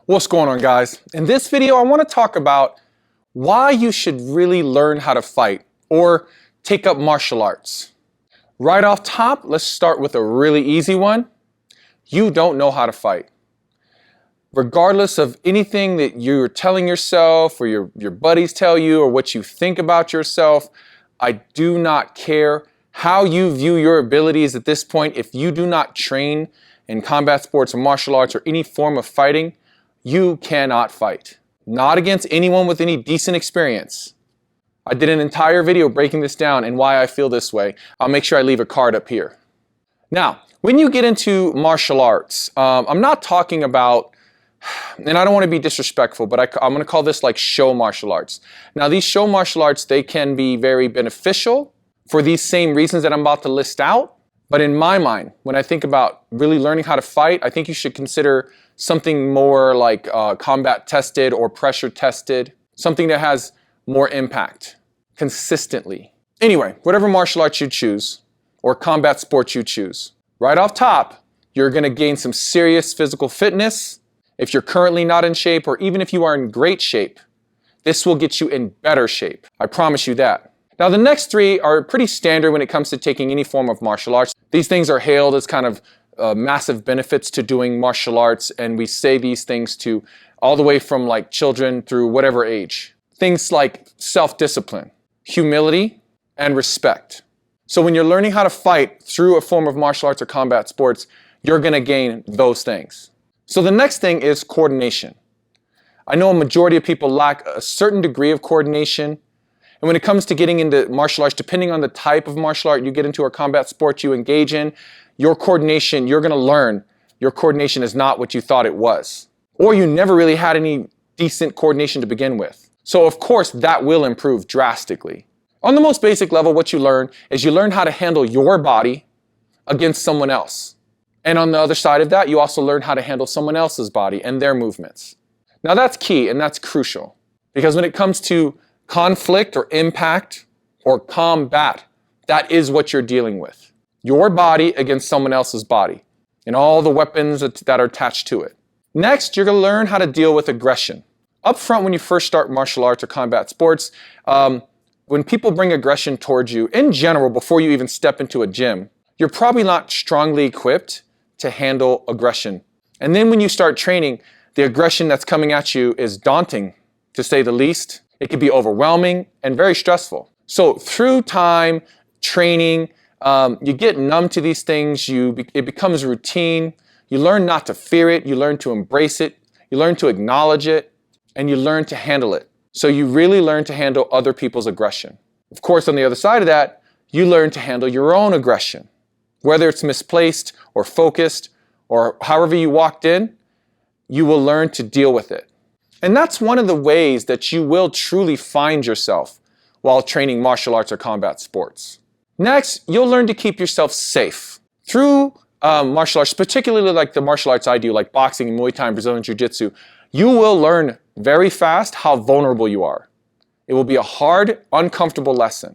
What's going on, guys? In this video, I want to talk about why you should really learn how to fight or take up martial arts. Right off top, let's start with a really easy one. You don't know how to fight. Regardless of anything that you're telling yourself or your buddies tell you or what you think about yourself, I do not care how you view your abilities at this point. If you do not train in combat sports or martial arts or any form of fighting, you cannot fight. Not against anyone with any decent experience. I did an entire video breaking this down and why I feel this way. I'll make sure I leave a card up here. Now, when you get into martial arts, I'm not talking about, and I don't want to be disrespectful, but I'm going to call this like show martial arts. Now, these show martial arts, they can be very beneficial for these same reasons that I'm about to list out. But in my mind, when I think about really learning how to fight, I think you should consider something more like combat tested or pressure tested, something that has more impact consistently. Anyway, whatever martial arts you choose or combat sports you choose, right off top, you're going to gain some serious physical fitness. If you're currently not in shape, or even if you are in great shape, this will get you in better shape. I promise you that. Now, the next three are pretty standard when it comes to taking any form of martial arts. These things are hailed as kind of massive benefits to doing martial arts, and we say these things to all the way from like children through whatever age. Things like self-discipline, humility, and respect. So when you're learning how to fight through a form of martial arts or combat sports, you're going to gain those things. So the next thing is coordination. I know a majority of people lack a certain degree of coordination. And when it comes to getting into martial arts, depending on the type of martial art you get into or combat sport you engage in, your coordination, you're going to learn your coordination is not what you thought it was. Or you never really had any decent coordination to begin with. So of course, that will improve drastically. On the most basic level, what you learn is you learn how to handle your body against someone else. And on the other side of that, you also learn how to handle someone else's body and their movements. Now that's key and that's crucial, because when it comes to conflict or impact or combat, that is what you're dealing with. Your body against someone else's body and all the weapons that are attached to it. Next, you're going to learn how to deal with aggression. Up front, when you first start martial arts or combat sports, when people bring aggression towards you, in general, before you even step into a gym, you're probably not strongly equipped to handle aggression. And then when you start training, the aggression that's coming at you is daunting, to say the least. It can be overwhelming and very stressful. So through time, training, you get numb to these things. It becomes routine. You learn not to fear it. You learn to embrace it. You learn to acknowledge it, and you learn to handle it. So you really learn to handle other people's aggression. Of course, on the other side of that, you learn to handle your own aggression. Whether it's misplaced or focused or however you walked in, you will learn to deal with it. And that's one of the ways that you will truly find yourself while training martial arts or combat sports. Next, you'll learn to keep yourself safe. Through martial arts, particularly like the martial arts I do, like boxing and Muay Thai and Brazilian Jiu Jitsu, you will learn very fast how vulnerable you are. It will be a hard, uncomfortable lesson.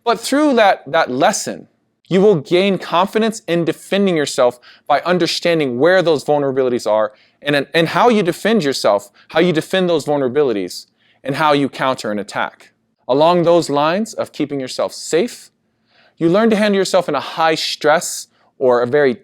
But through that lesson, you will gain confidence in defending yourself by understanding where those vulnerabilities are and how you defend yourself, how you defend those vulnerabilities, and how you counter an attack. Along those lines of keeping yourself safe, you learn to handle yourself in a high stress or a very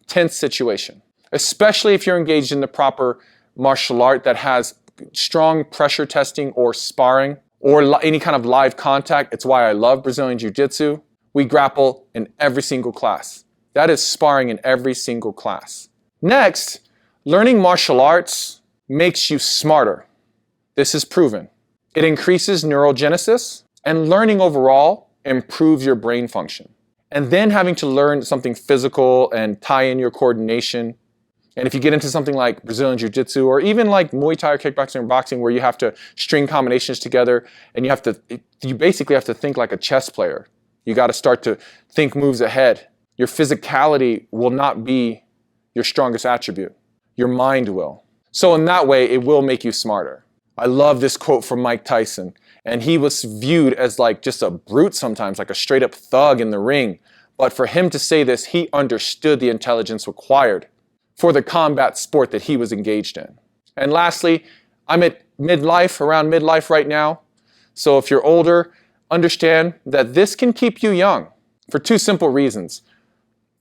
tense situation, especially if you're engaged in the proper martial art that has strong pressure testing or sparring or any kind of live contact. It's why I love Brazilian Jiu Jitsu. We grapple in every single class. That is sparring in every single class. Next, learning martial arts makes you smarter. This is proven. It increases neurogenesis, and learning overall improves your brain function. And then having to learn something physical and tie in your coordination. And if you get into something like Brazilian Jiu Jitsu or even like Muay Thai or kickboxing or boxing, where you have to string combinations together and you basically have to think like a chess player. You got to start to think moves ahead. Your physicality will not be your strongest attribute. Your mind will. So in that way, it will make you smarter. I love this quote from Mike Tyson. And he was viewed as like just a brute sometimes, like a straight up thug in the ring. But for him to say this, he understood the intelligence required for the combat sport that he was engaged in. And lastly, I'm at around midlife right now. So if you're older, understand that this can keep you young for two simple reasons.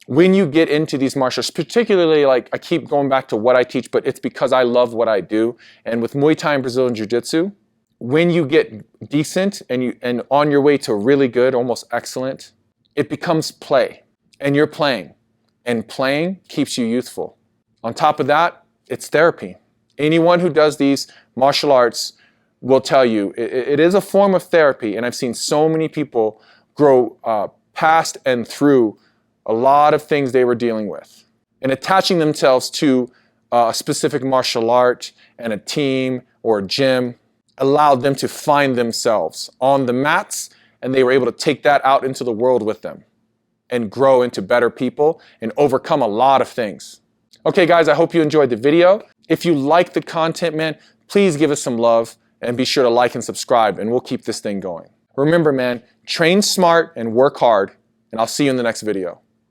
When you get into these martial arts, particularly, like, I keep going back to what I teach, but it's because I love what I do. And with Muay Thai and Brazilian Jiu Jitsu, when you get decent and on your way to really good, almost excellent, it becomes play. And you're playing. And playing keeps you youthful. On top of that, it's therapy. Anyone who does these martial arts will tell you it is a form of therapy. And I've seen so many people grow past and through a lot of things they were dealing with. And attaching themselves to a specific martial art and a team or a gym allowed them to find themselves on the mats, and they were able to take that out into the world with them and grow into better people and overcome a lot of things. Okay, guys, I hope you enjoyed the video. If you like the content, man, please give us some love and be sure to like and subscribe, and we'll keep this thing going. Remember, man, train smart and work hard, and I'll see you in the next video.